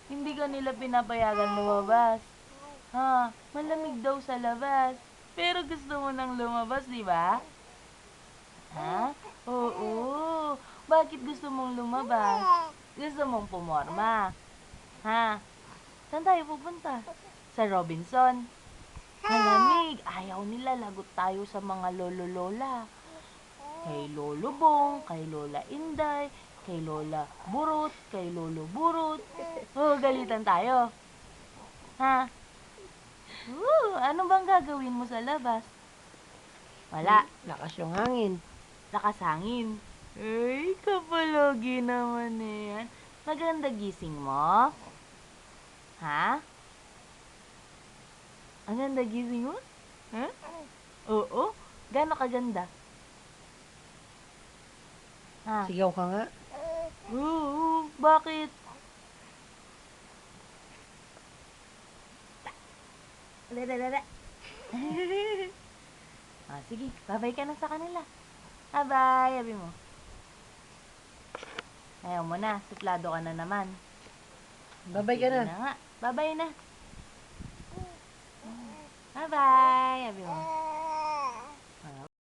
Hindi ka nila pinapayagan lumabas. Ha? Malamig daw sa labas. Pero gusto mo nang lumabas, di ba? Ha? Oo. Bakit gusto mong lumabas? Gusto mong pumorma? Ha? Saan tayo pupunta? Sa Robinson. Malamig. Ayaw nila. Lagot tayo sa mga lolo-lola. Kay Lolo Bong, kay Lola Inday, kay Lola Burot, kay Lolo Burot. Oh, galitan tayo. Ha? Ano bang gagawin mo sa labas? Wala. Lakas yung hangin. Lakas hangin. Ay, kapalogi naman yan. Maganda gising mo? Ha? Ang ganda gising mo? Ha? Oo? Gano'n kaganda? Ha? Sigaw ka nga. Oo, bakit? Dada. Sige, babay ka na sa kanila. Bye-bye, sabi mo. Ayaw mo na, suplado ka na naman. Babay ka Sige na. na nga, babay na. Bye-bye, sabi mo.